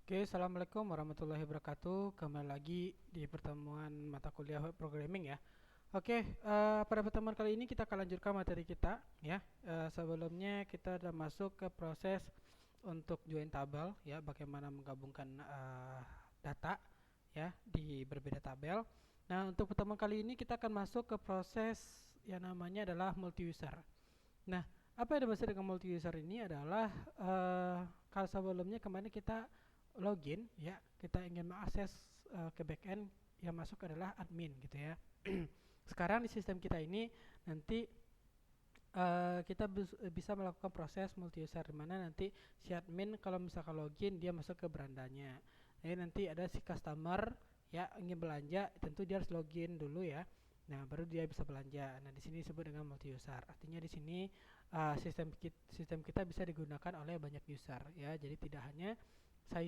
Oke, assalamualaikum warahmatullahi wabarakatuh. Kembali lagi di pertemuan mata kuliah web programming ya. Oke, pada pertemuan kali ini kita akan lanjutkan materi kita ya. Sebelumnya kita sudah masuk ke proses untuk join tabel ya, bagaimana menggabungkan data ya di berbeda tabel. Nah, untuk pertemuan kali ini kita akan masuk ke proses yang namanya adalah multi user. Nah, apa yang dimaksud dengan multi user ini adalah kalau sebelumnya kemarin kita login ya, kita ingin mengakses ke backend yang masuk adalah admin gitu ya. Sekarang di sistem kita ini nanti kita bisa melakukan proses multi user di mana nanti si admin kalau misalkan login dia masuk ke berandanya. Jadi nanti ada si customer ya ingin belanja tentu dia harus login dulu ya. Nah, baru dia bisa belanja. Nah, di sini disebut dengan multi user. Artinya di sini sistem kita bisa digunakan oleh banyak user ya. Jadi tidak hanya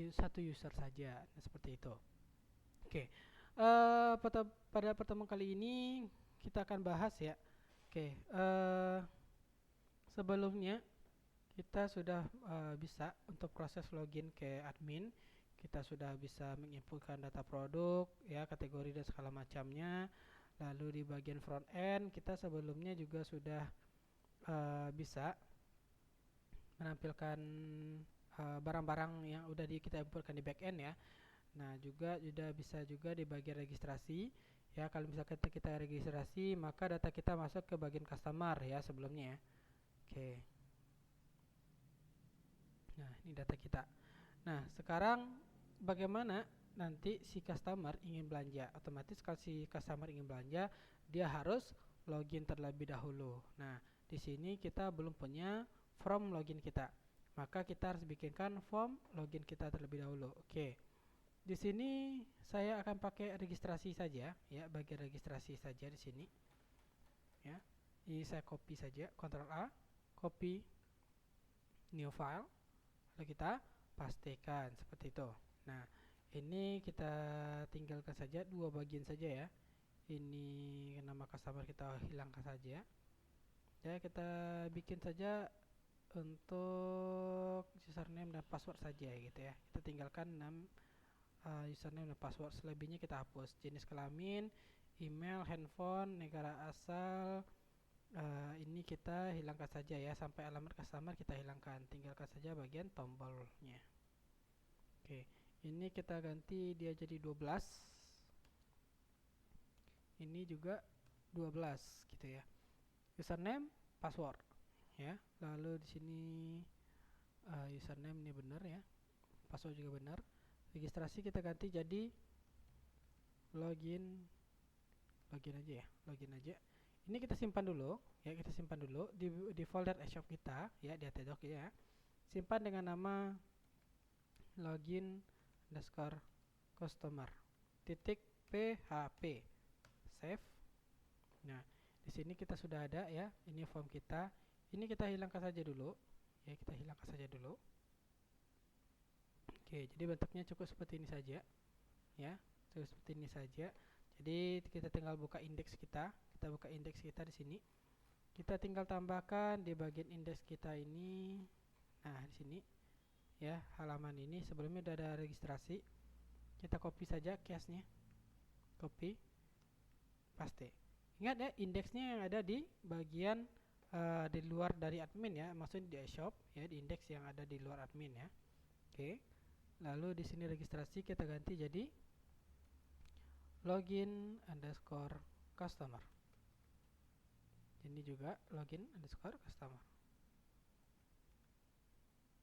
satu user saja. Nah, seperti itu. Oke. Pada pertemuan kali ini kita akan bahas ya. Oke, sebelumnya kita sudah bisa untuk proses login ke admin, kita sudah bisa menginputkan data produk, ya kategori dan segala macamnya. Lalu di bagian front end kita sebelumnya juga sudah bisa menampilkan barang-barang yang udah kita inputkan di back end ya. Nah, juga sudah bisa juga di bagian registrasi. Ya, kalau misalkan kita registrasi, maka data kita masuk ke bagian customer ya sebelumnya ya. Oke. Nah, ini data kita. Nah, sekarang bagaimana nanti si customer ingin belanja? Otomatis kalau si customer ingin belanja, dia harus login terlebih dahulu. Nah, di sini kita belum punya form login kita. Maka kita harus bikinkan form login kita terlebih dahulu. Oke. Di sini saya akan pakai registrasi saja ya, bagian registrasi saja di sini ya. Ini saya copy saja, Ctrl A, copy new file. Lalu kita pastikan seperti itu. Nah, ini kita tinggalkan saja dua bagian saja ya. Ini nama customer kita hilangkan saja. Ya, kita bikin saja untuk username dan password saja gitu ya. Kita tinggalkan username dan password. Selebihnya kita hapus. Jenis kelamin, email, handphone, negara asal, ini kita hilangkan saja ya, sampai alamat customer kita hilangkan, tinggalkan saja bagian tombolnya. Oke, ini kita ganti dia jadi 12. Ini juga 12 gitu ya. Username, password ya. Lalu di sini username ini benar ya. Password juga benar. Registrasi kita ganti jadi login aja ya, login aja. Ini kita simpan dulu ya, kita simpan dulu di folder eShop kita ya, di htdoc ya. Simpan dengan nama login underscore customer titik php, save. Nah, di sini kita sudah ada ya, ini form kita. Ini kita hilangkan saja dulu ya, kita hilangkan saja dulu. Oke, jadi bentuknya cukup seperti ini saja ya, cukup seperti ini saja. Jadi kita tinggal buka indeks kita buka indeks kita di sini. Kita tinggal tambahkan di bagian indeks kita ini. Nah, di sini ya, halaman ini sebelumnya sudah ada registrasi. Kita copy saja case-nya. Copy, paste. Ingat ya, indeksnya yang ada di bagian di luar dari admin ya, maksudnya di eShop ya, di indeks yang ada di luar admin ya. Oke. Lalu di sini registrasi kita ganti jadi login underscore customer. Ini juga login underscore customer.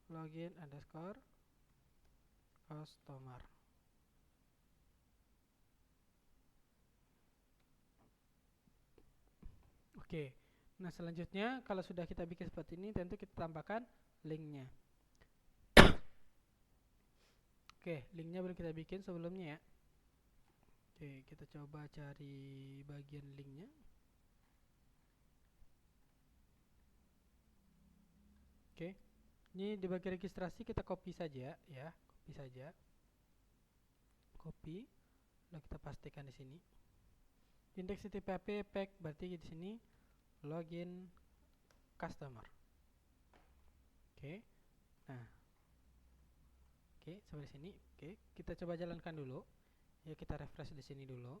Login underscore customer. Oke. Nah, selanjutnya kalau sudah kita bikin seperti ini, tentu kita tambahkan linknya. Oke, linknya belum kita bikin sebelumnya ya. Oke, kita coba cari bagian linknya. Oke, ini di bagian registrasi kita copy saja ya, copy saja, copy, lalu kita pastikan di sini. Indeks php pack berarti di sini login customer. Oke, nah Oke, sampai sini. Oke, kita coba jalankan dulu. Ya, kita refresh di sini dulu.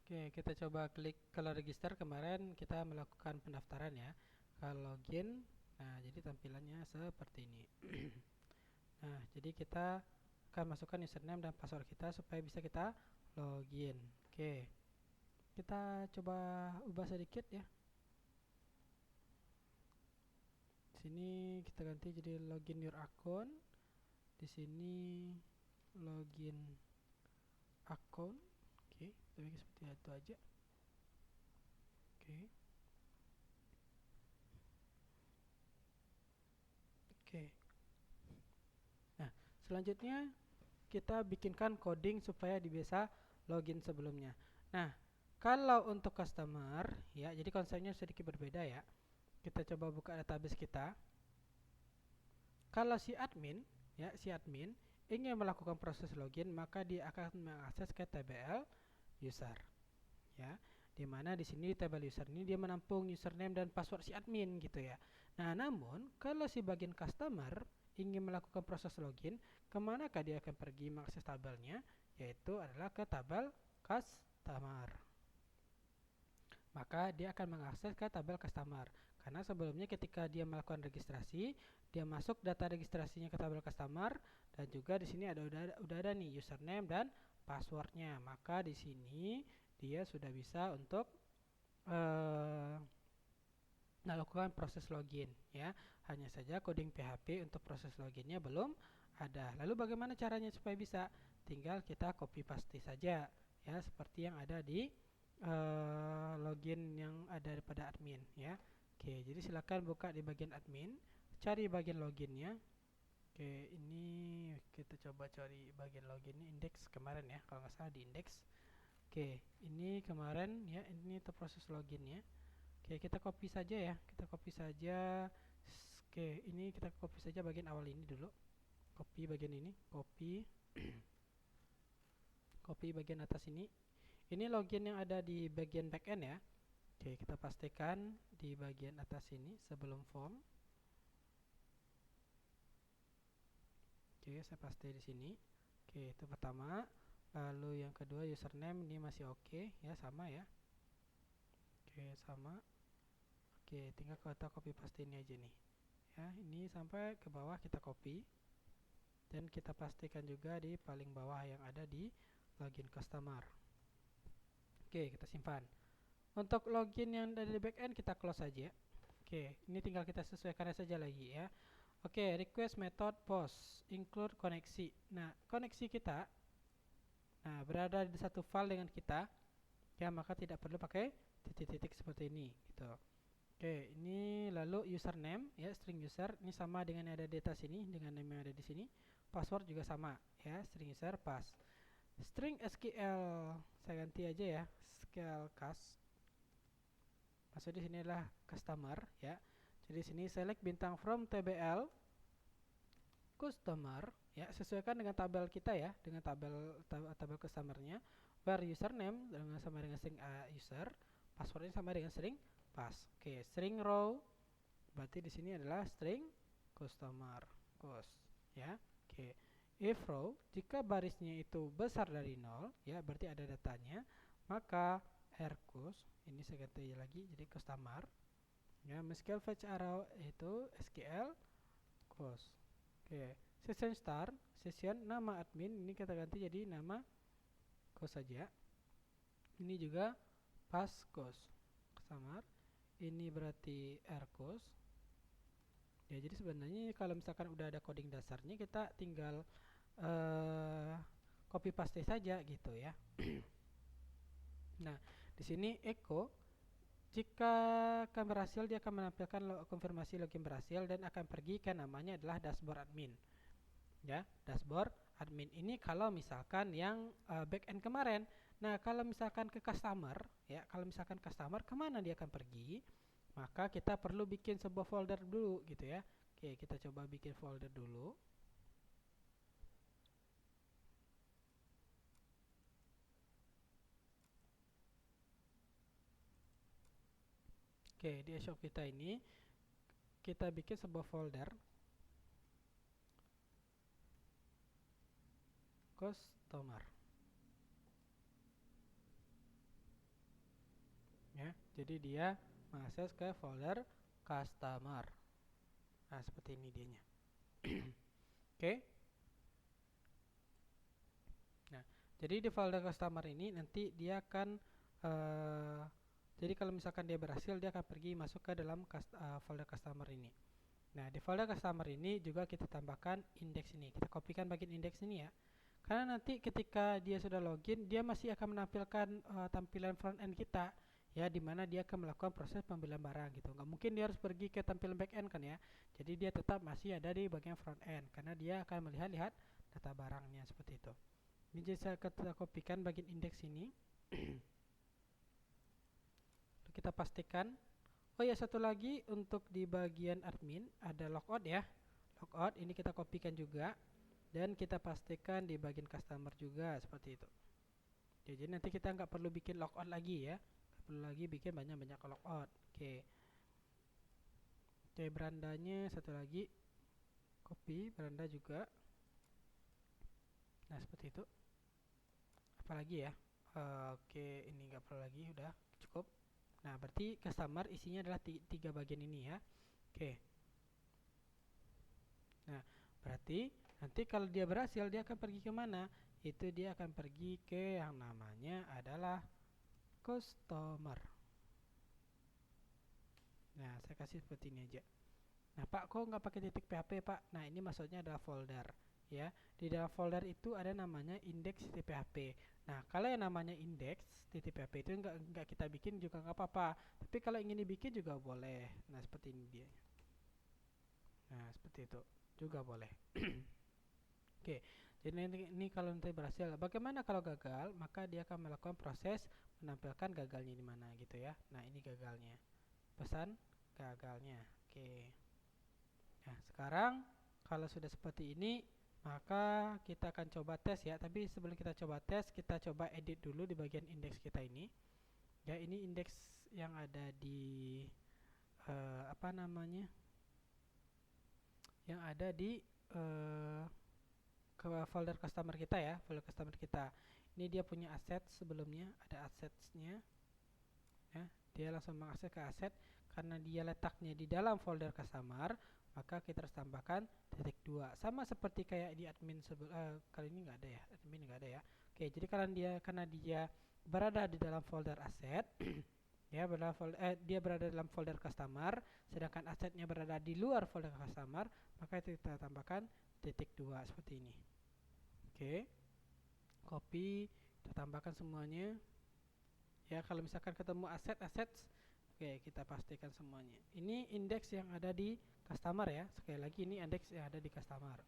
Oke, kita coba klik kalau register. Kemarin kita melakukan pendaftaran ya. Kalau login, nah jadi tampilannya seperti ini. Nah, jadi kita akan masukkan username dan password kita supaya bisa kita login. Oke, kita coba ubah sedikit ya. Sini kita ganti jadi login your account. Di sini login account. Oke, kita bikin seperti itu aja. Oke. Oke. Nah, selanjutnya kita bikinkan coding supaya bisa login sebelumnya. Nah, kalau untuk customer ya, jadi konsepnya sedikit berbeda ya. Kita coba buka database kita. Kalau si admin ingin melakukan proses login, maka dia akan mengakses ke tbl user, ya. Di mana di sini di table user ini dia menampung username dan password si admin gitu ya. Nah, namun kalau si bagian customer ingin melakukan proses login, kemanakah dia akan pergi mengakses tabelnya? Yaitu adalah ke tabel customer. Maka dia akan mengakses ke tabel customer. Karena sebelumnya ketika dia melakukan registrasi, dia masuk data registrasinya ke tabel customer dan juga di sini udah ada nih username dan passwordnya. Maka di sini dia sudah bisa untuk melakukan proses login ya. Hanya saja coding PHP untuk proses loginnya belum ada. Lalu bagaimana caranya supaya bisa? Tinggal kita copy paste saja ya, seperti yang ada di login yang ada pada admin ya. Oke, jadi silakan buka di bagian admin, cari bagian loginnya. Oke, ini kita coba cari bagian loginnya, indeks kemarin ya, kalau nggak salah di indeks. Oke, ini kemarin ya, ini untuk proses loginnya. Oke, kita copy saja ya, kita copy saja. Oke, ini kita copy saja bagian awal ini dulu. Copy bagian ini, copy. Copy bagian atas ini. Ini login yang ada di bagian backend ya. Oke, kita pastikan di bagian atas ini sebelum form. Oke, saya paste di sini. Oke, itu pertama. Lalu yang kedua username ini masih oke ya, sama ya. Oke, sama. Oke, tinggal kita copy paste ini aja nih. Ya, ini sampai ke bawah kita copy. Dan kita pastikan juga di paling bawah yang ada di login customer. Oke, kita simpan. Untuk login yang dari backend kita close saja. Oke, ini tinggal kita sesuaikan saja lagi ya. Oke, request method post include koneksi. Nah, koneksi kita berada di satu file dengan kita ya, maka tidak perlu pakai titik-titik seperti ini gitu. Oke, ini lalu username ya, string user ini sama dengan yang ada di atas sini dengan nama yang ada di sini. Password juga sama ya, string user pass. String SQL saya ganti aja ya, SQL cast. Maksudnya di sini adalah customer ya. Jadi sini select bintang from tbl customer ya, sesuaikan dengan tabel kita ya, dengan tabel customernya. Where username dengan sama dengan string user, passwordnya sama dengan string pass. Oke, string row berarti di sini adalah string customer cost ya. Oke. If row, jika barisnya itu besar dari 0 ya, berarti ada datanya, maka rcost ini saya ganti lagi jadi customer ya, MySQL fetch arrow itu SQL cost. Oke, session start, session nama admin ini kita ganti jadi nama cost saja. Ini juga pass cost customer. Ini berarti rcost. Ya, jadi sebenarnya kalau misalkan udah ada coding dasarnya, kita tinggal copy paste saja gitu ya. Nah, di sini echo jika akan berhasil, dia akan menampilkan konfirmasi login berhasil dan akan pergi ke namanya adalah dashboard admin. Ya, dashboard admin ini kalau misalkan yang backend kemarin. Nah, kalau misalkan ke customer ya, kalau misalkan customer kemana dia akan pergi? Maka kita perlu bikin sebuah folder dulu gitu ya. Oke, kita coba bikin folder dulu. Oke, di shop kita ini kita bikin sebuah folder customer ya. Jadi dia mengakses ke folder customer. Nah, seperti ini dianya. Oke. Nah, jadi di folder customer ini nanti dia akan jadi kalau misalkan dia berhasil, dia akan pergi masuk ke dalam folder customer ini. Nah, di folder customer ini juga kita tambahkan indeks ini. Kita kopikan bagian indeks ini ya. Karena nanti ketika dia sudah login, dia masih akan menampilkan tampilan front end kita ya, di mana dia akan melakukan proses pembelian barang gitu. Nggak mungkin dia harus pergi ke tampilan back end kan ya. Jadi dia tetap masih ada di bagian front end karena dia akan melihat data barangnya seperti itu. Ini jadi kita kopikan bagian indeks ini. Kita pastikan. Oh ya, satu lagi untuk di bagian admin ada logout ya. Logout ini kita kopikan juga dan kita pastikan di bagian customer juga seperti itu. Jadi nanti kita nggak perlu bikin logout lagi ya. Nggak perlu lagi bikin banyak-banyak logout. Oke. Oke, berandanya satu lagi. Copy beranda juga. Nah, seperti itu. Apalagi ya? Oke, ini nggak perlu lagi, udah cukup. Nah, berarti customer isinya adalah tiga bagian ini ya. Oke. Nah, berarti nanti kalau dia berhasil, dia akan pergi ke mana? Itu dia akan pergi ke yang namanya adalah customer. Nah, saya kasih seperti ini aja. Nah, Pak, kok nggak pakai titik PHP, Pak? Nah, ini maksudnya adalah folder. Ya, di dalam folder itu ada namanya index.php. Nah, kalau yang namanya index.php itu nggak kita bikin juga nggak apa-apa. Tapi kalau ingin dibikin juga boleh. Nah, seperti ini dia. Nah, seperti itu juga boleh. Oke, jadi ini kalau nanti berhasil. Bagaimana kalau gagal? Maka dia akan melakukan proses menampilkan gagalnya di mana gitu ya. Nah, ini gagalnya. Pesan gagalnya. Oke. Nah, sekarang kalau sudah seperti ini, maka kita akan coba tes ya. Tapi sebelum kita coba tes, kita coba edit dulu di bagian indeks kita ini. Ya, ini indeks yang ada di apa namanya? Yang ada di ke folder customer kita ya, folder customer kita. Ini dia punya aset sebelumnya, ada assetsnya. Ya, dia langsung mengakses ke aset karena dia letaknya di dalam folder customer, maka kita harus tambahkan titik 2 sama seperti kayak di admin kali ini nggak ada ya, admin nggak ada ya. Oke, jadi karena dia berada di dalam folder aset ya, dia berada dalam folder customer, sedangkan asetnya berada di luar folder customer, maka kita tambahkan titik 2 seperti ini. Oke, copy, kita tambahkan semuanya ya. Kalau misalkan ketemu aset, oke, kita pastikan semuanya. Ini indeks yang ada di customer ya. Sekali lagi ini indeks yang ada di customer.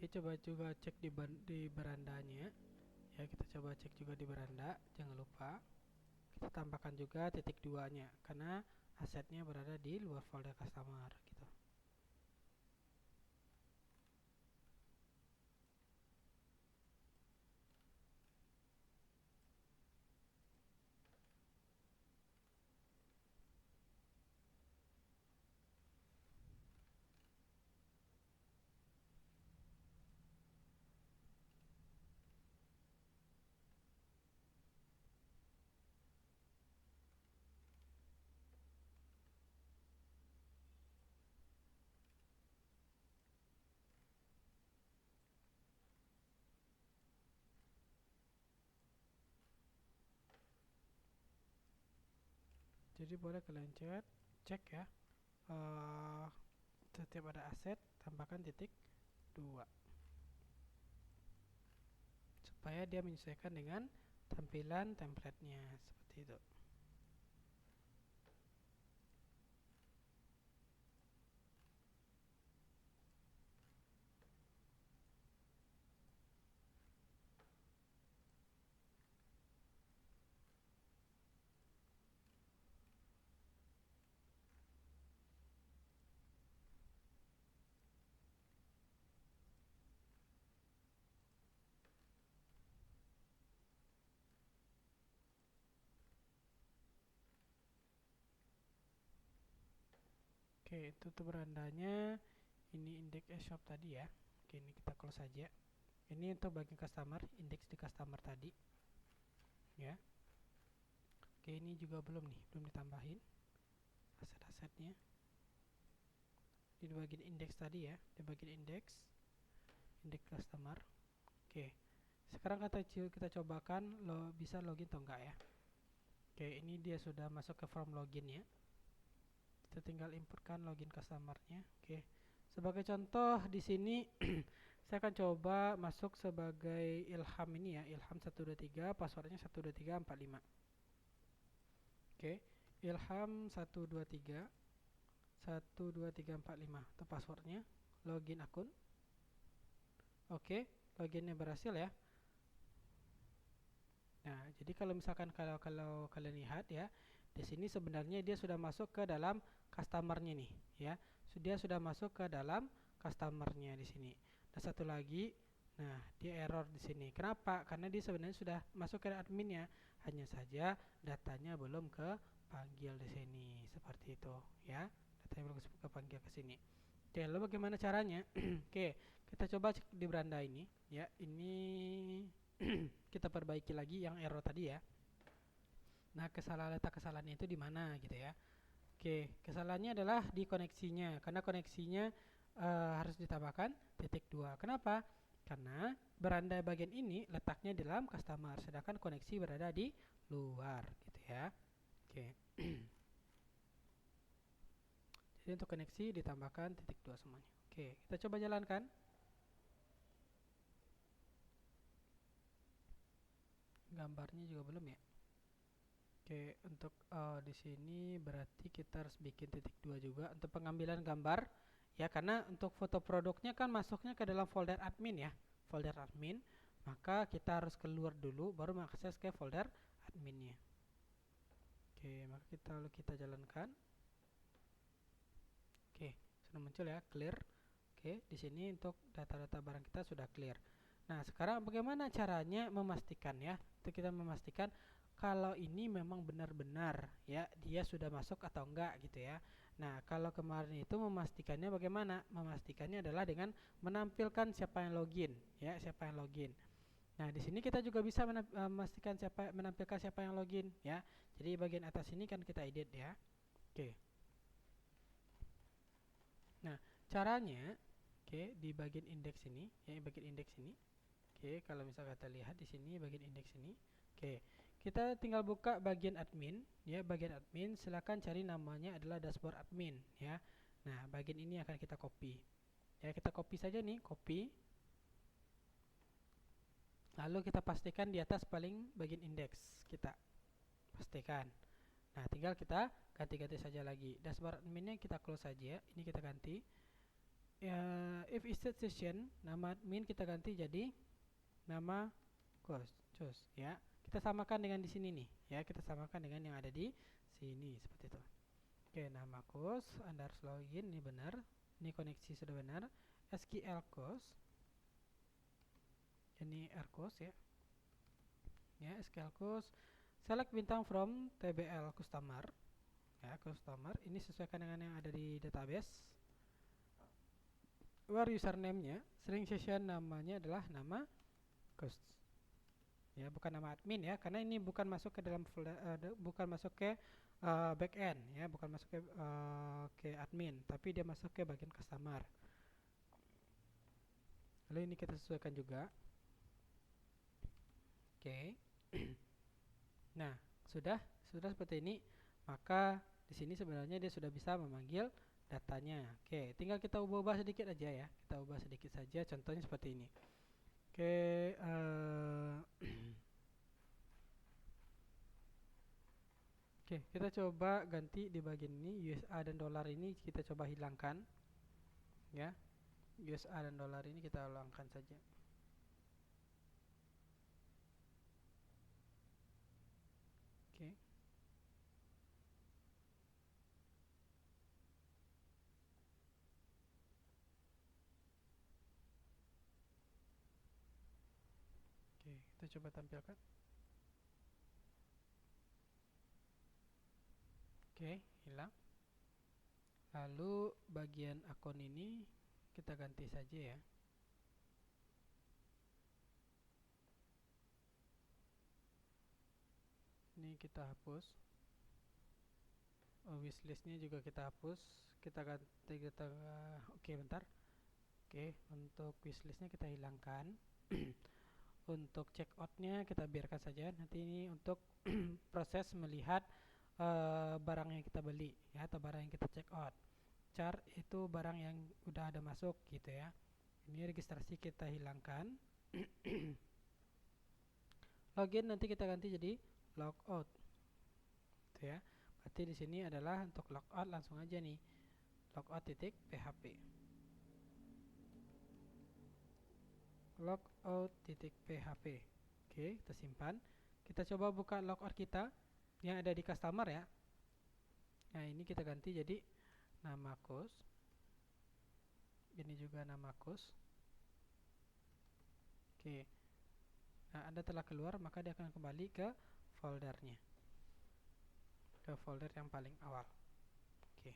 Oke, coba juga cek di berandanya ya. Kita coba cek juga di beranda, jangan lupa kita tambahkan juga titik 2 nya karena asetnya berada di luar folder customer gitu. Jadi boleh kalian cek ya, eh, setiap ada aset tambahkan titik 2 supaya dia menyesuaikan dengan tampilan template-nya seperti itu. Oke, itu tuh berandanya. Ini indeks shop tadi ya. Oke, ini kita close saja. Ini untuk bagian customer, indeks di customer tadi ya. Oke, ini juga belum ditambahin aset-asetnya di bagian indeks tadi ya, di bagian indeks customer. Oke, sekarang kita cobakan bisa login atau enggak ya. Oke, ini dia sudah masuk ke form login ya. Kita tinggal inputkan login customernya. Oke, sebagai contoh di sini saya akan coba masuk sebagai Ilham ini ya, Ilham 123, passwordnya 12345. Oke, Ilham 123 12345 itu passwordnya, login akun. Oke, loginnya berhasil ya. Nah, jadi kalau misalkan kalau kalian lihat ya, di sini sebenarnya dia sudah masuk ke dalam customernya nih ya. Dia sudah masuk ke dalam customernya di sini. Dan satu lagi, nah dia error di sini. Kenapa? Karena dia sebenarnya sudah masuk ke adminnya, hanya saja datanya belum kepanggil di sini seperti itu ya. Datanya belum kepanggil ke sini. Oke, lalu bagaimana caranya? Oke, kita coba cek di beranda ini ya. Ini kita perbaiki lagi yang error tadi ya. Nah, letak kesalahannya itu di mana gitu ya. Oke, kesalahannya adalah di koneksinya, karena koneksinya harus ditambahkan titik 2. Kenapa? Karena beranda bagian ini letaknya di dalam customer, sedangkan koneksi berada di luar gitu ya. Oke. Jadi untuk koneksi ditambahkan titik 2 semuanya. Oke, kita coba jalankan. Gambarnya juga belum ya. Oke, untuk di sini berarti kita harus bikin titik 2 juga untuk pengambilan gambar ya, karena untuk foto produknya kan masuknya ke dalam folder admin ya, folder admin, maka kita harus keluar dulu baru mengakses ke folder adminnya. Oke, maka kita jalankan. Oke, sudah muncul ya, clear. Oke, di sini untuk data-data barang kita sudah clear. Nah, sekarang bagaimana caranya memastikan ya? Untuk kita memastikan kalau ini memang benar-benar ya dia sudah masuk atau enggak gitu ya. Nah, kalau kemarin itu memastikannya bagaimana? Memastikannya adalah dengan menampilkan siapa yang login ya, siapa yang login. Nah, di sini kita juga bisa memastikan menampilkan siapa yang login ya. Jadi bagian atas ini kan kita edit ya. Oke. Nah, caranya di bagian indeks ini ya, bagian indeks ini. Kalau misalnya kita lihat di sini bagian indeks ini. Kita tinggal buka bagian admin ya, bagian admin silakan cari namanya adalah dashboard admin ya. Nah, bagian ini akan kita copy. Ya, kita copy saja nih, copy. Lalu kita pastikan di atas paling bagian indeks kita. Pastikan. Nah, tinggal kita ganti-ganti saja lagi. Dashboard adminnya kita close saja. Ini kita ganti. Ya, if instead session, nama admin kita ganti jadi nama choose ya. Kita samakan dengan di sini nih ya, kita samakan dengan yang ada di sini seperti itu. Oke, nama course Anda harus login, ini benar, ini koneksi sudah benar. SQL course, ini course ya. Ya, SQL course, select bintang from TBL customer ya, customer ini sesuaikan dengan yang ada di database. Where username-nya, string session namanya adalah nama course ya, bukan nama admin ya, karena ini bukan masuk ke dalam folder, bukan masuk ke backend ya, bukan masuk ke admin, tapi dia masuk ke bagian customer. Lalu ini kita sesuaikan juga. Oke. Nah, sudah seperti ini. maka di sini sebenarnya dia sudah bisa memanggil datanya. Oke, tinggal kita ubah-ubah sedikit aja ya. Kita ubah sedikit saja, contohnya seperti ini. Oke, oke, kita coba ganti di bagian ini, USA dan dolar ini kita coba hilangkan, ya. USA dan dolar ini kita hilangkan saja. Oke. Oke, kita coba tampilkan. Oke, hilang. Lalu bagian akun ini kita ganti saja ya. Ini kita hapus. Wishlistnya juga kita hapus. Kita ganti oke, bentar. Oke, untuk wishlistnya kita hilangkan. Untuk checkoutnya kita biarkan saja. Nanti ini untuk proses melihat barang yang kita beli ya, atau barang yang kita check out. Chart itu barang yang udah ada masuk gitu ya. Ini registrasi kita hilangkan. Login nanti kita ganti jadi logout. Gitu ya. Berarti di sini adalah untuk logout, langsung aja nih. Logout.php. Logout.php. Oke, kita simpan. Kita coba buka logout kita yang ada di customer ya. Nah, ini kita ganti jadi nama kos. Ini juga nama kos. Oke. Nah, Anda telah keluar, maka dia akan kembali ke foldernya. Ke folder yang paling awal. Oke.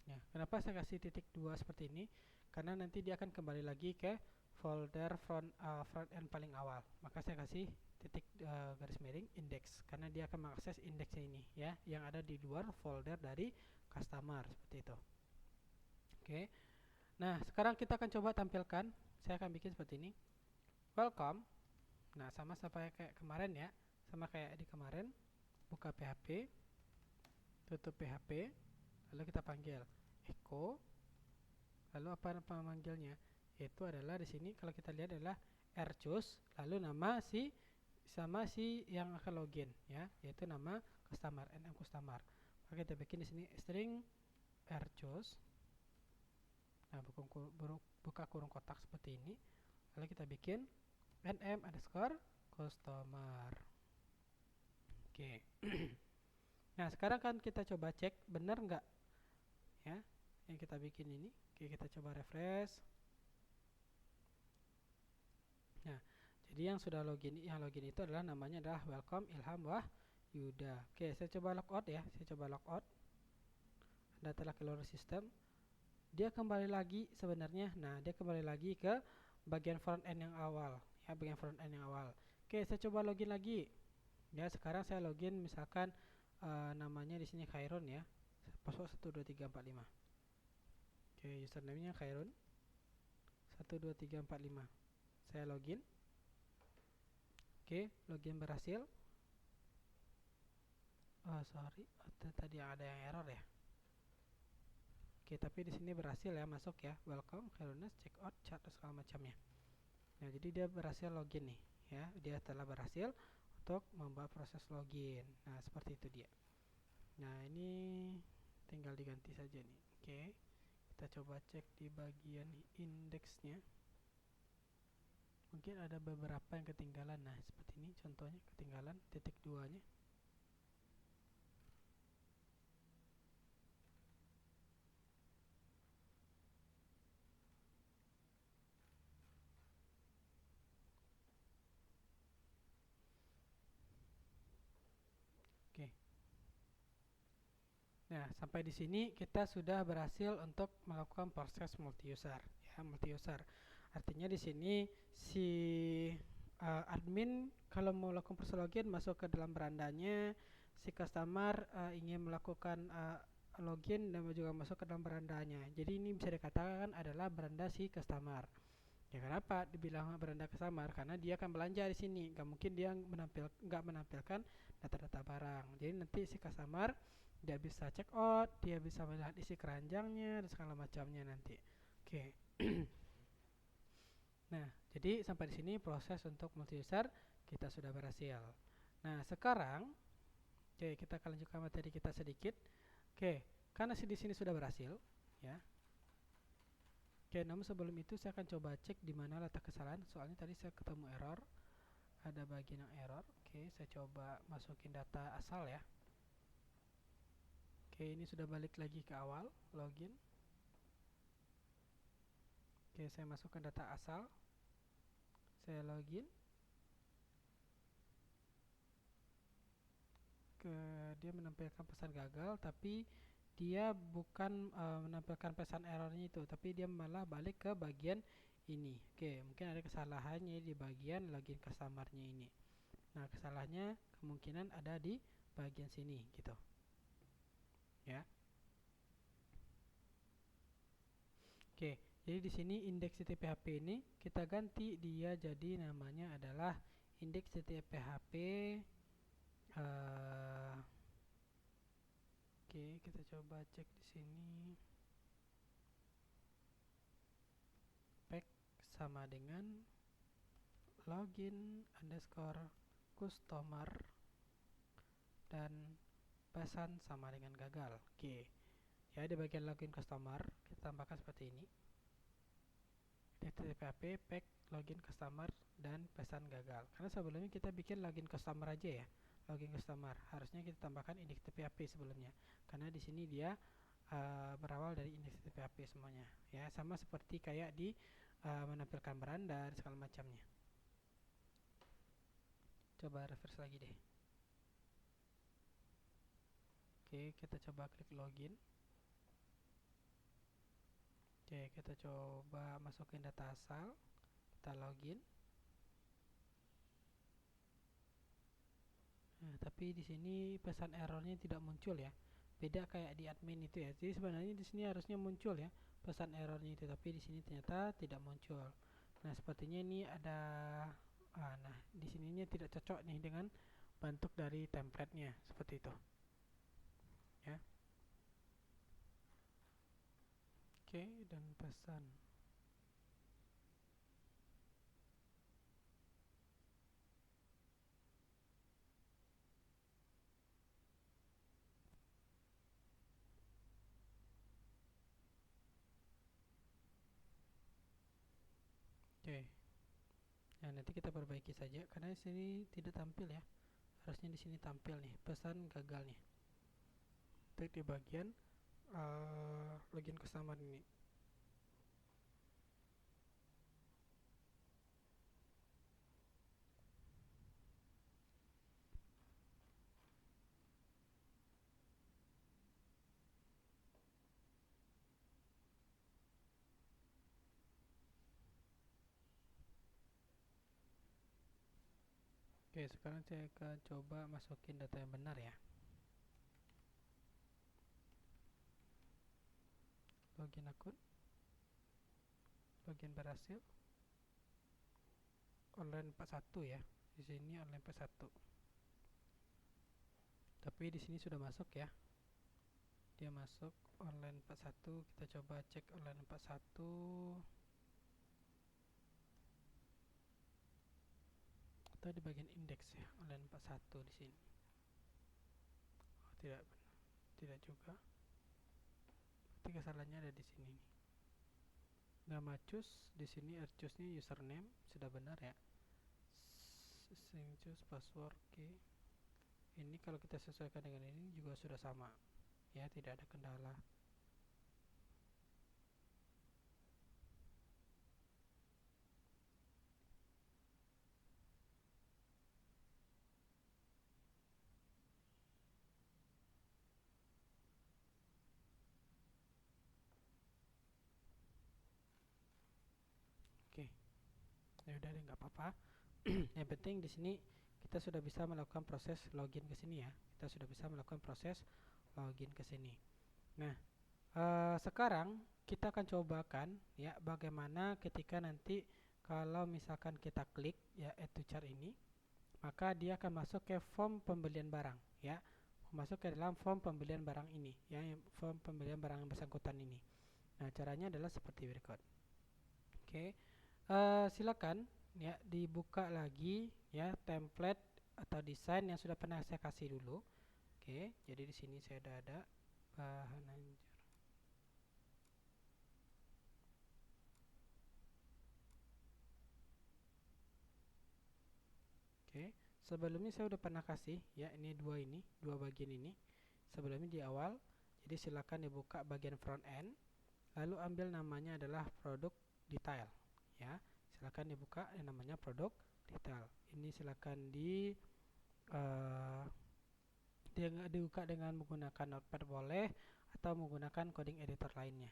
Ya, kenapa saya kasih titik 2 seperti ini? Karena nanti dia akan kembali lagi ke folder front end paling awal. Maka saya kasih titik garis miring index karena dia akan mengakses indeksnya ini ya, yang ada di luar folder dari customer seperti itu. Oke. Nah, sekarang kita akan coba tampilkan. Saya akan bikin seperti ini. Welcome. Nah, sama kayak kemarin ya. Sama kayak di kemarin. Buka PHP. Tutup PHP. Lalu kita panggil echo. Lalu apa pemanggilnya? Itu adalah di sini kalau kita lihat adalah rchoose, lalu nama si sama si yang akan login ya, yaitu nama customer, nm customer. Maka kita bikin di sini string rchoose. Nah, buka kurung kotak seperti ini. Lalu kita bikin nm underscore customer. Oke. Nah, sekarang kan kita coba cek benar nggak ya yang kita bikin ini. Oke, kita coba refresh. Nah, jadi yang login itu adalah namanya adalah Welcome Ilham Wah Yuda. Oke, saya coba logout ya. Saya coba logout. Anda telah keluar sistem. Dia kembali lagi sebenarnya. Nah, dia kembali lagi ke bagian front end yang awal. Ya, bagian front end yang awal. Oke, saya coba login lagi. Ya, sekarang saya login misalkan namanya di sini Khairun ya. Password 12345. Oke, username-nya Khairun 12345. Saya login. Oke, login berhasil. Oh, sorry, tadi ada yang error ya. Oke, tapi di sini berhasil ya masuk ya. Welcome, Khairunnas, check out, chat segala macamnya. Nah, jadi dia berhasil login nih ya. Dia telah berhasil untuk membuat proses login. Nah, seperti itu dia. Nah, ini tinggal diganti saja nih. Oke. Kita coba cek di bagian indeksnya. Mungkin ada beberapa yang ketinggalan. Nah, seperti ini contohnya ketinggalan titik 2-nya. Oke. Nah, sampai di sini kita sudah berhasil untuk melakukan proses multi user ya, multi user. Artinya di sini si admin kalau mau melakukan proses login masuk ke dalam berandanya, si customer ingin melakukan login dan juga masuk ke dalam berandanya. Jadi ini bisa dikatakan adalah beranda si customer. Ya kenapa dibilang beranda customer? Karena dia akan belanja di sini. Gak mungkin dia nggak menampilkan data-data barang. Jadi nanti si customer dia bisa check out, dia bisa melihat isi keranjangnya dan segala macamnya nanti. Oke. Nah, jadi sampai di sini proses untuk multi user kita sudah berhasil. Nah, sekarang kita akan lanjutkan materi kita sedikit. Karena di sini sudah berhasil, ya. Namun sebelum itu saya akan coba cek di mana letak kesalahan. Soalnya tadi saya ketemu error, ada bagian yang error. Saya coba masukin data asal ya. Ini sudah balik lagi ke awal, login. Saya masukkan data asal. Saya login. Dia menampilkan pesan gagal, tapi dia bukan menampilkan pesan errornya itu, tapi dia malah balik ke bagian ini. Mungkin ada kesalahannya di bagian login customer-nya ini. Nah, kesalahannya kemungkinan ada di bagian sini gitu. Ya. Jadi di sini indeks TTP/HP ini kita ganti dia jadi namanya adalah indeks TTP/HP. Kita coba cek di sini. Pack sama dengan login underscore customer dan pesan sama dengan gagal. Ya, di bagian login customer kita tambahkan seperti ini. TTP/HP pack login customer dan pesan gagal. Karena sebelumnya kita bikin login customer aja ya. Login customer harusnya kita tambahkan indeks TTP/HP sebelumnya. Karena di sini dia berawal dari indeks TTP/HP semuanya. Ya, sama seperti kayak di menampilkan beranda dan segala macamnya. Coba refresh lagi deh. Kita coba klik login. Kita coba masukin data asal. Kita login. Nah, tapi di sini pesan errornya tidak muncul ya. Beda kayak di admin itu ya. Jadi sebenarnya di sini harusnya muncul ya pesan errornya itu, tapi di sini ternyata tidak muncul. Nah, sepertinya ini ada nah, di sininya tidak cocok nih dengan bentuk dari template-nya seperti itu. Ya. Dan pesan. Nah, nanti kita perbaiki saja karena di sini tidak tampil ya. Harusnya di sini tampil nih pesan gagalnya. Untuk di bagian login customer ini. Sekarang saya akan coba masukin data yang benar ya. Login akun. Login berhasil. Online 41 ya. Di sini online 41. Tapi di sini sudah masuk ya. Dia masuk online 41. Kita coba cek online 41. Atau di bagian indeks ya, online 41 di sini. Tidak benar. Tidak juga. Berarti kesalahannya ada di sini nih. Nama cus di sini rcus-nya username sudah benar ya. Cus password ini kalau kita sesuaikan dengan ini juga sudah sama. Ya, tidak ada kendala. Ya udah deh, nggak apa-apa. Yang penting di sini kita sudah bisa melakukan proses login ke sini ya. Kita sudah bisa melakukan proses login ke sini. Nah, sekarang kita akan cobakan ya bagaimana ketika nanti kalau misalkan kita klik ya add to chart ini, maka dia akan masuk ke form pembelian barang ya. Masuk ke dalam form pembelian barang ini ya, form pembelian barang yang bersangkutan ini. Nah, caranya adalah seperti berikut. Oke. Silakan ya dibuka lagi ya template atau desain yang sudah pernah saya kasih dulu. Oke, jadi di sini saya sudah ada bahan anjir. Oke, sebelumnya saya sudah pernah kasih ya ini dua bagian ini sebelumnya di awal. Jadi silakan dibuka bagian front end, lalu ambil namanya adalah produk detail ya. Silakan dibuka yang namanya produk detail. Ini silakan dibuka dengan menggunakan notepad boleh atau menggunakan coding editor lainnya.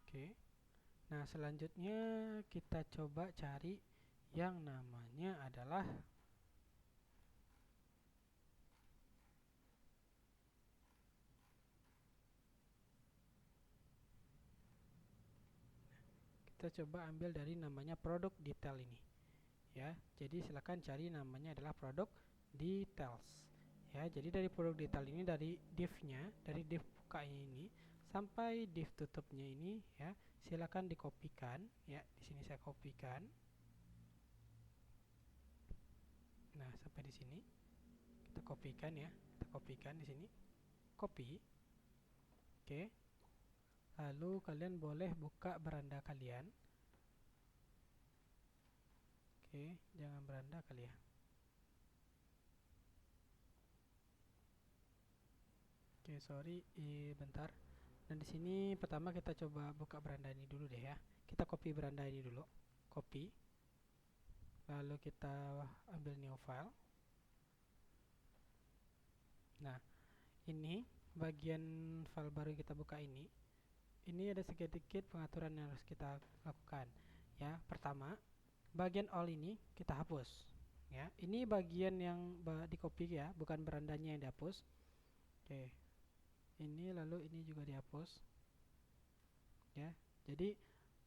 Oke. Nah, selanjutnya kita coba cari yang namanya adalah kita coba ambil dari namanya produk detail ini ya. Jadi silakan cari namanya adalah produk details ya. Jadi dari produk detail ini, dari div-nya, dari div bukanya ini sampai div tutupnya ini ya, silakan dikopikan ya. Di sini saya kopikan. Nah, sampai di sini kita kopikan ya. Kita kopikan di sini. Copy. Oke. Lalu kalian boleh buka beranda kalian. Oke, jangan beranda kali ya. Oke, sorry, bentar. Dan di sini pertama kita coba buka beranda ini dulu deh ya. Kita copy beranda ini dulu. Copy. Lalu kita ambil new file. Nah, ini bagian file baru yang kita buka ini. Ini ada sedikit pengaturan yang harus kita lakukan. Ya, pertama, bagian all ini kita hapus. Ya, ini bagian yang di copy ya, bukan berandanya yang dihapus. Oke. Ini lalu ini juga dihapus. Ya. Jadi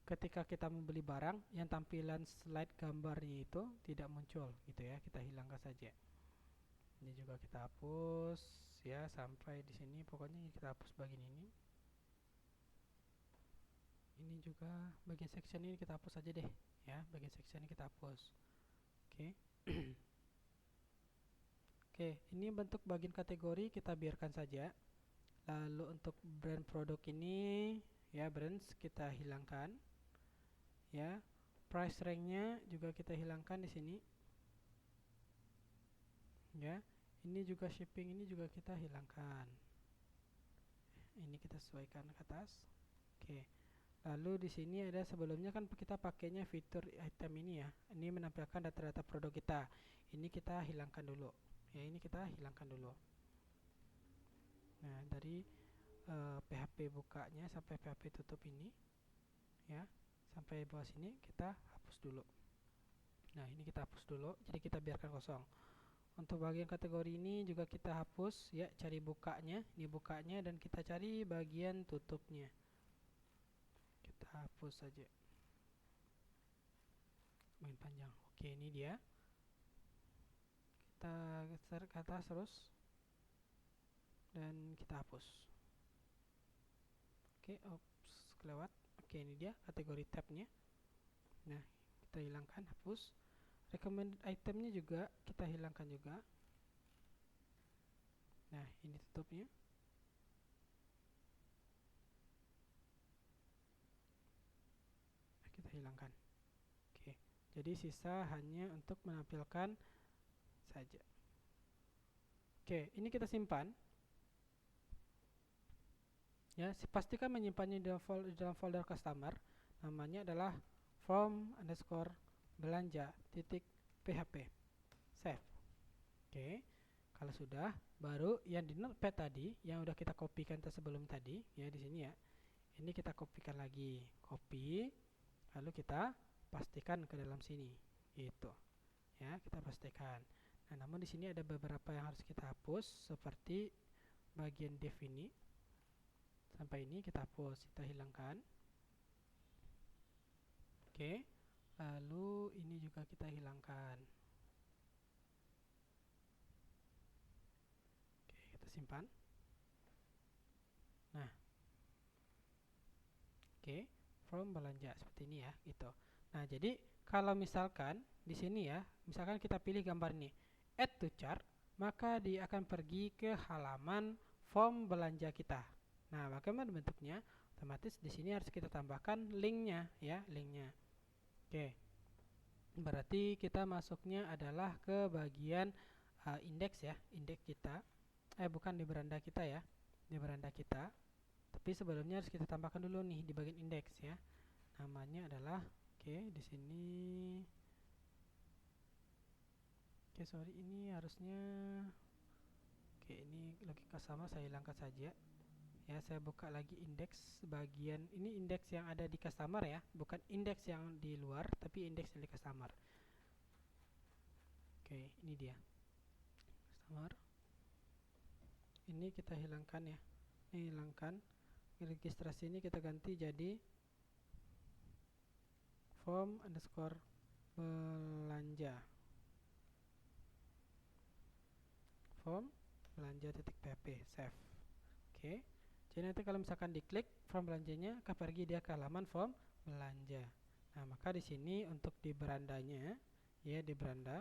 ketika kita membeli barang yang tampilan slide gambarnya itu tidak muncul gitu ya, kita hilangkan saja. Ini juga kita hapus ya, sampai di sini pokoknya kita hapus bagian ini. Ini juga bagian section ini kita hapus saja deh ya, bagian section ini kita hapus. Oke. Oke, ini bentuk bagian kategori kita biarkan saja. Lalu untuk brand produk ini ya, brands kita hilangkan ya. Price rank-nya juga kita hilangkan di sini ya. Ini juga shipping ini juga kita hilangkan. Ini kita sesuaikan ke atas. Oke. Lalu di sini ada, sebelumnya kan kita pakainya fitur item ini ya. Ini menampilkan data-data produk kita. Ini kita hilangkan dulu. Ya, ini kita hilangkan dulu. Nah, dari PHP bukanya sampai PHP tutup ini ya, sampai bawah sini kita hapus dulu. Nah, ini kita hapus dulu, jadi kita biarkan kosong. Untuk bagian kategori ini juga kita hapus ya, cari bukanya, ini bukanya, dan kita cari bagian tutupnya. Kita hapus saja. Main panjang. Oke, ini dia. Kita geser ke atas terus. Dan kita hapus. Oke, kelewat. Oke, ini dia kategori tabnya. Nah, kita hilangkan, hapus. Recommended itemnya juga kita hilangkan juga. Nah, ini tutupnya. Nah, kita hilangkan. Oke, jadi sisa hanya untuk menampilkan saja. Oke, ini kita simpan. Ya, pastikan menyimpannya di dalam folder customer. Namanya adalah form_belanja.php. Save. Oke. Kalau sudah, baru yang di notepad tadi yang udah kita kopikan sebelum tadi ya, di sini ya. Ini kita kopikan lagi. Copy. Lalu kita pastikan ke dalam sini Itu. Ya, kita pastikan. Nah, namun di sini ada beberapa yang harus kita hapus seperti bagian div ini. Sampai ini kita hapus, kita hilangkan. Oke. Lalu ini juga kita hilangkan. Oke, kita simpan. Nah, oke, from belanja seperti ini ya, gitu. Nah, jadi kalau misalkan di sini ya, misalkan kita pilih gambar ini, add to chart, maka dia akan pergi ke halaman form belanja kita. Nah, bagaimana bentuknya? Otomatis di sini harus kita tambahkan linknya ya, linknya. Oke, berarti kita masuknya adalah ke bagian indeks ya, indeks kita. Bukan di beranda kita ya, di beranda kita. Tapi sebelumnya harus kita tambahkan dulu nih di bagian indeks ya. Namanya adalah di sini. Sorry, ini harusnya ini logika sama, saya hilangkan saja. Ya, saya buka lagi indeks bagian ini, indeks yang ada di customer ya, bukan indeks yang di luar, tapi indeks yang di customer. Ini dia customer. Ini kita hilangkan ya, ini hilangkan. Registrasi ini kita ganti jadi form underscore belanja, form belanja .php, save. Jadi nanti kalau misalkan diklik form belanjanya akan pergi dia ke halaman form belanja. Nah, maka di sini untuk di berandanya ya, di beranda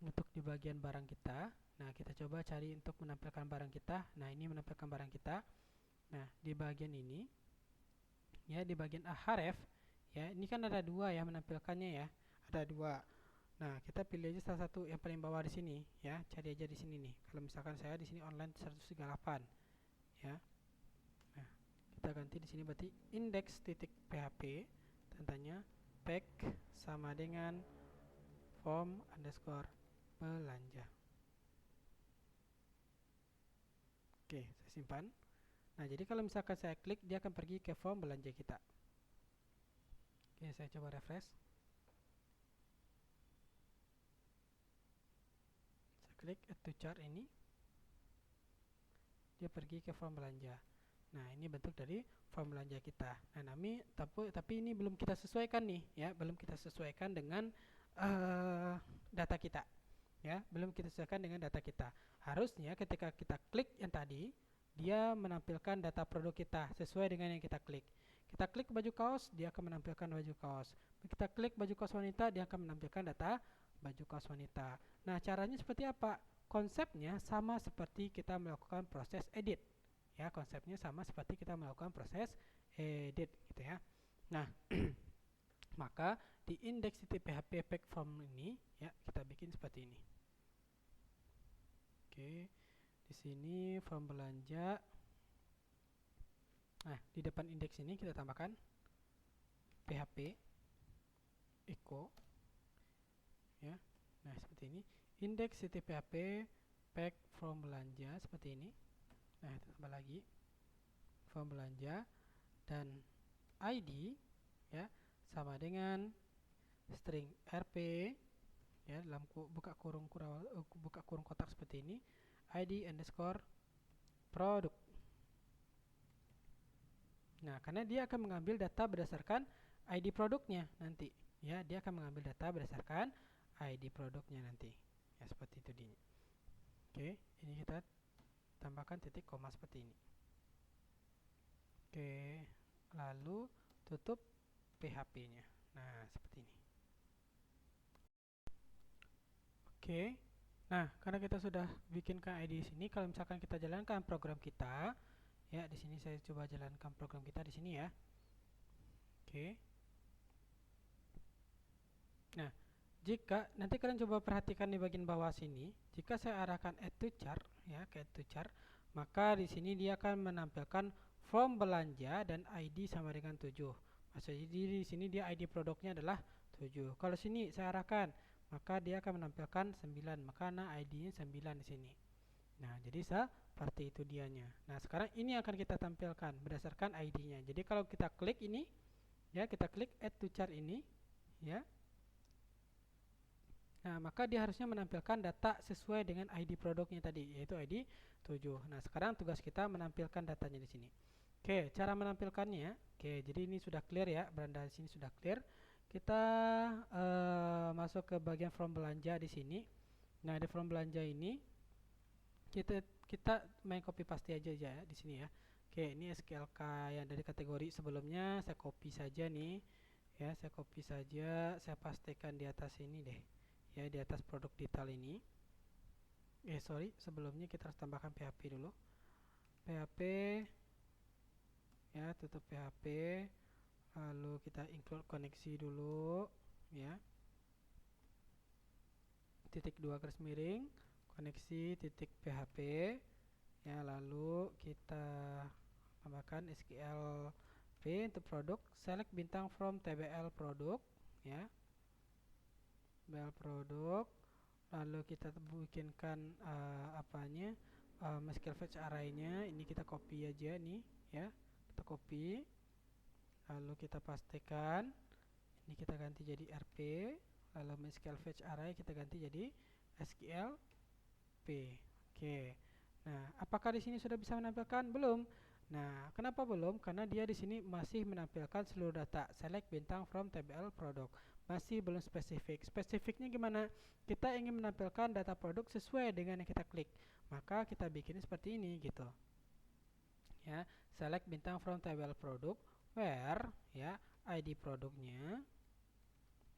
untuk di bagian barang kita. Nah, kita coba cari untuk menampilkan barang kita. Nah, ini menampilkan barang kita. Nah, di bagian ini ya, di bagian ahref ya, ini kan ada dua ya menampilkannya ya, ada dua. Nah, kita pilih aja salah satu yang paling bawah di sini ya, cari aja di sini nih. Kalau misalkan saya di sini online 138 ya. Nah, kita ganti di sini berarti index.php, tandanya pack sama dengan form underscore belanja. Saya simpan. Nah, jadi kalau misalkan saya klik, dia akan pergi ke form belanja kita. Saya coba refresh. Saya klik add to chart ini, dia pergi ke form belanja. Nah, ini bentuk dari form belanja kita. Nah, tapi ini belum kita sesuaikan nih ya, belum kita sesuaikan dengan data kita. Ya, belum kita sesuaikan dengan data kita. Harusnya ketika kita klik yang tadi, dia menampilkan data produk kita sesuai dengan yang kita klik. Kita klik baju kaos, dia akan menampilkan baju kaos. Kita klik baju kaos wanita, dia akan menampilkan data baju kaos wanita. Nah, caranya seperti apa? Konsepnya sama seperti kita melakukan proses edit. Ya, konsepnya sama seperti kita melakukan proses edit gitu ya. Nah, maka di index.php pack form ini ya, kita bikin seperti ini. Di sini form belanja. Nah, di depan indeks ini kita tambahkan php echo ya. Nah, seperti ini. Index.php pack form belanja seperti ini. Nah, kita tambah lagi form belanja dan ID ya sama dengan string rp ya, dalam buka kurung kotak seperti ini, ID underscore produk. Nah, karena dia akan mengambil data berdasarkan ID produknya nanti ya, dia akan mengambil data berdasarkan ID produknya nanti ya, seperti itu dia. Ini kita tambahkan titik koma seperti ini. Lalu tutup PHP-nya. Nah, seperti ini. Nah, karena kita sudah bikinkan ID di sini, kalau misalkan kita jalankan program kita, ya di sini saya coba jalankan program kita di sini ya. Nah, jika nanti kalian coba perhatikan di bagian bawah sini, jika saya arahkan add to chart ya, ke add to chart, maka di sini dia akan menampilkan form belanja dan ID sama dengan 7. Maksudnya di sini dia ID produknya adalah 7. Kalau sini saya arahkan, maka dia akan menampilkan 9, maka ID-nya 9 di sini. Nah, jadi seperti itu dianya. Nah, sekarang ini akan kita tampilkan berdasarkan ID-nya. Jadi kalau kita klik ini, ya kita klik add to chart ini, ya. Nah, maka dia harusnya menampilkan data sesuai dengan ID produknya tadi, yaitu ID 7. Nah, sekarang tugas kita menampilkan datanya di sini. Oke, cara menampilkannya. Oke, jadi ini sudah clear ya, beranda di sini sudah clear. Kita masuk ke bagian form belanja di sini. Nah, di form belanja ini kita main copy paste aja ya di sini ya. Oke, ini SQLK yang dari kategori sebelumnya saya copy saja nih. Ya, saya copy saja, saya pastekan di atas ini deh. Ya, di atas produk detail ini. Sorry, sebelumnya kita harus tambahkan PHP dulu. PHP ya, tutup PHP. Lalu kita include koneksi dulu ya. Titik 2 garis miring, koneksi titik PHP ya, lalu kita tambahkan SQLP untuk produk, select bintang from TBL produk ya, TBL produk, lalu kita bikinkan apanya, SQL fetch array-nya, ini kita copy aja nih ya, kita copy, lalu kita pastekan, ini kita ganti jadi RP, lalu SQL fetch array kita ganti jadi SQLP. Oke. Nah, apakah di sini sudah bisa menampilkan? Belum. Nah, kenapa belum? Karena dia di sini masih menampilkan seluruh data. Select bintang from TBL produk. Masih belum spesifik. Spesifiknya gimana? Kita ingin menampilkan data produk sesuai dengan yang kita klik. Maka kita bikin seperti ini gitu. Ya, select bintang from TBL produk where ya ID produknya.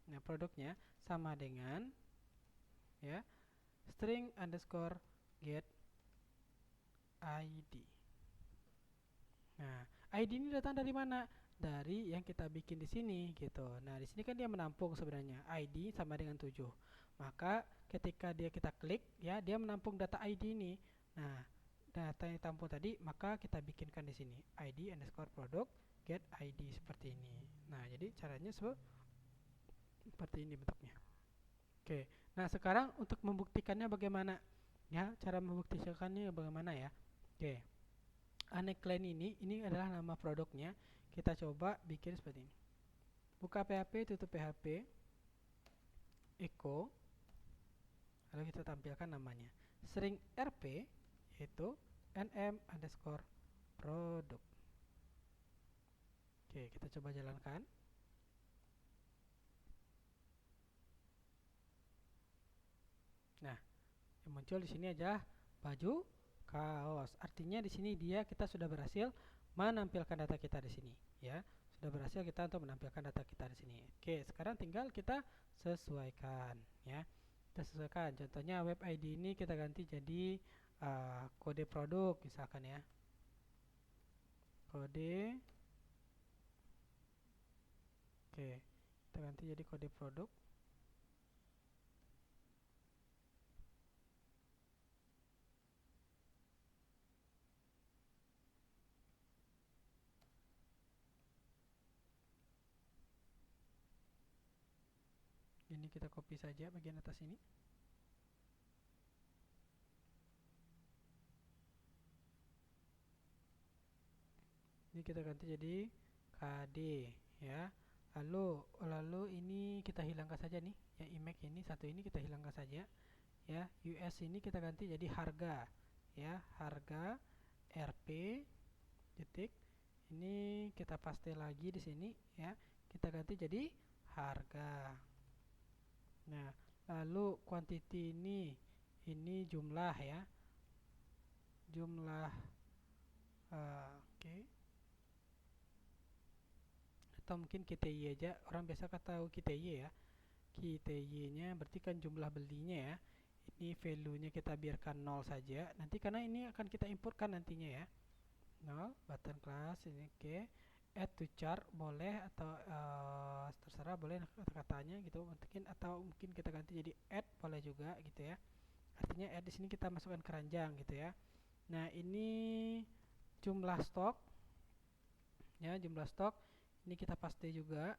Nah, produknya sama dengan ya string underscore get ID. Nah, ID ini datang dari mana? Dari yang kita bikin di sini gitu. Nah, di sini kan dia menampung sebenarnya ID sama dengan 7. Maka ketika kita klik ya, dia menampung data ID ini. Nah, data yang ditampung tadi maka kita bikinkan di sini ID underscore produk get ID seperti ini. Nah, jadi caranya seperti ini bentuknya. Oke. Nah, sekarang untuk membuktikannya bagaimana? Ya, cara membuktikannya bagaimana ya? Oke. Anecline ini adalah nama produknya. Kita coba bikin seperti ini. Buka PHP, tutup PHP, echo, lalu kita tampilkan namanya. String RP yaitu nm underscore produk. Oke, kita coba jalankan. Nah, yang muncul di sini aja baju kaos. Artinya di sini kita sudah berhasil menampilkan data kita di sini, ya. Sudah berhasil kita untuk menampilkan data kita di sini. Oke, sekarang tinggal kita sesuaikan, ya. Kita sesuaikan. Contohnya web ID ini kita ganti jadi kode produk misalkan ya. Kode. Oke, kita ganti jadi kode produk. Ini kita copy saja bagian atas ini. Ini kita ganti jadi KD ya. Lalu ini kita hilangkan saja nih, yang image ini satu ini kita hilangkan saja ya. US ini kita ganti jadi harga ya, harga RP titik. Ini kita paste lagi di sini ya. Kita ganti jadi harga. Nah, lalu quantity ini jumlah ya. Jumlah oke. Atau mungkin KTY aja, orang biasa tahu KTY ya. KTY nya berarti kan jumlah belinya ya. Ini value nya kita biarkan 0 saja nanti, karena ini akan kita importkan nantinya ya. 0 button class ini. Oke. Add to chart boleh, atau terserah boleh kata-katanya gitu mungkin, atau mungkin kita ganti jadi add boleh juga gitu ya. Artinya add di sini kita masukkan keranjang gitu ya. Nah, ini jumlah stok ya, jumlah stok ini kita paste juga.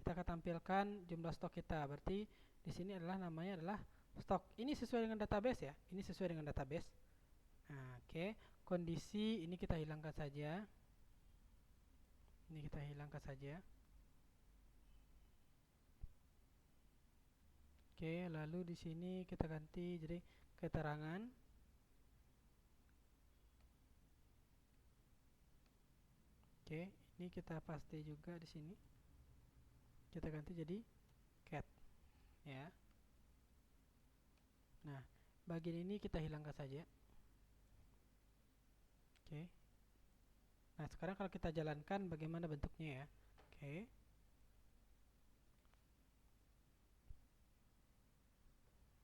Kita akan tampilkan jumlah stok kita. Berarti di sini namanya adalah stok. Ini sesuai dengan database ya. Ini sesuai dengan database. Nah, oke. Kondisi ini kita hilangkan saja. Ini kita hilangkan saja. Oke, lalu di sini kita ganti jadi keterangan. Oke, ini kita paste juga di sini. Kita ganti jadi cat, ya. Nah, bagian ini kita hilangkan saja. Oke. Nah, sekarang kalau kita jalankan bagaimana bentuknya ya. Oke.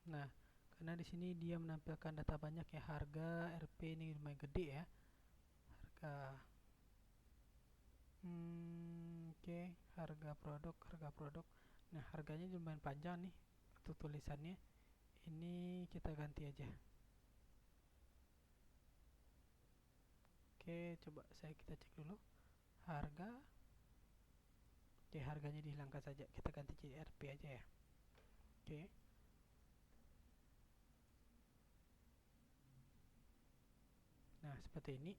Nah, karena di sini dia menampilkan data banyak ya, harga RP ini lumayan gede ya. Harga oke, harga produk. Nah, harganya lumayan panjang nih untuk tulisannya. Ini kita ganti aja. Oke, coba kita cek dulu. Harga. Oke, harganya dihilangkan saja. Kita ganti jadi RP aja ya. Oke. Nah, seperti ini.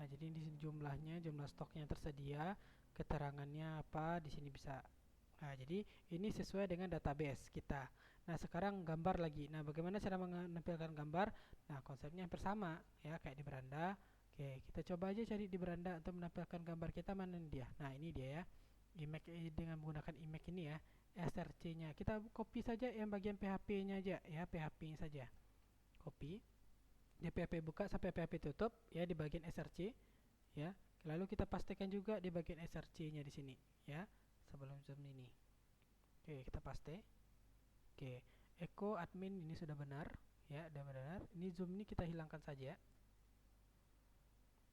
Nah, jadi di sini jumlahnya, jumlah stoknya yang tersedia, keterangannya apa, di sini bisa. Nah, jadi ini sesuai dengan database kita. Nah, sekarang gambar lagi. Nah, bagaimana cara menampilkan gambar? Nah, konsepnya hampir sama ya, kayak di beranda. Oke, kita coba aja cari di beranda untuk menampilkan gambar kita, mana dia. Nah, ini dia ya. Image dengan menggunakan image ini ya. SRC-nya. Kita copy saja yang bagian PHP-nya aja ya, PHP-nya saja. Copy. Di PHP buka sampai PHP tutup ya di bagian SRC ya. Lalu kita pastikan juga di bagian SRC-nya di sini ya. Sebelum zoom ini. Oke, kita paste. Oke, echo admin ini sudah benar ya, sudah benar. Ini zoom ini kita hilangkan saja.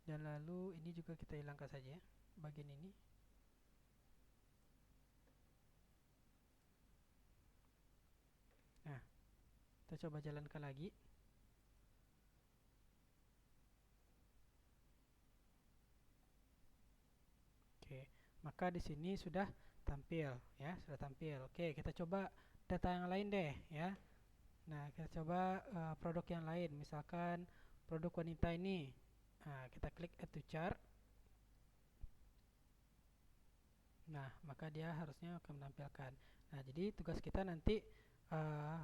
Dan lalu ini juga kita hilangkan saja bagian ini. Nah, kita coba jalankan lagi. Oke, maka di sini sudah tampil ya, sudah tampil. Oke, kita coba data yang lain deh ya. Nah, kita coba produk yang lain, misalkan produk wanita ini. Nah, kita klik add to chart. Nah, maka dia harusnya akan menampilkan. Nah, jadi tugas kita nanti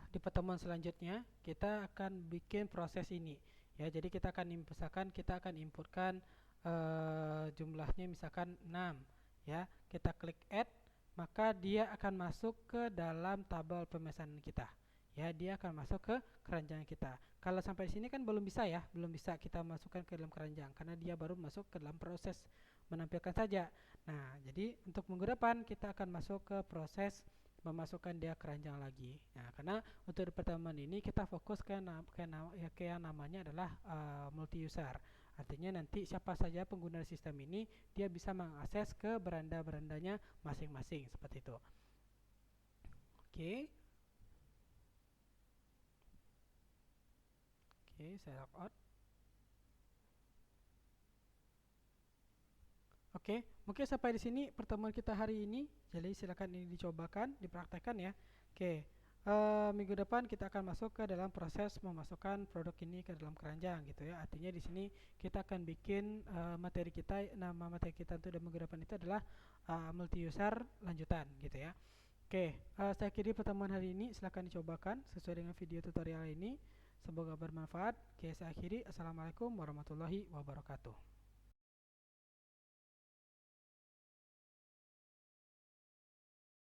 di pertemuan selanjutnya kita akan bikin proses ini. Ya, jadi kita akan misalkan kita akan inputkan jumlahnya misalkan 6 ya. Kita klik add, maka dia akan masuk ke dalam tabel pemesanan kita. Ya, dia akan masuk ke keranjang kita. Kalau sampai sini kan belum bisa ya, belum bisa kita masukkan ke dalam keranjang karena dia baru masuk ke dalam proses menampilkan saja. Nah, jadi untuk minggu depan kita akan masuk ke proses memasukkan dia keranjang lagi. Nah, karena untuk di pertemuan ini kita fokus ke yang namanya adalah multi user. Artinya nanti siapa saja pengguna sistem ini dia bisa mengakses ke beranda-berandanya masing-masing seperti itu. Oke. Oke, saya log out. Oke, mungkin sampai di sini pertemuan kita hari ini. Jadi silakan ini dicobakan, dipraktekkan ya. Oke, minggu depan kita akan masuk ke dalam proses memasukkan produk ini ke dalam keranjang gitu ya. Artinya di sini kita akan bikin materi kita, nama materi kita untuk minggu depan itu adalah multi user lanjutan gitu ya. Oke, saya akhiri pertemuan hari ini. Silakan dicobakan sesuai dengan video tutorial ini. Semoga bermanfaat. Oke, saya akhiri. Assalamualaikum warahmatullahi wabarakatuh.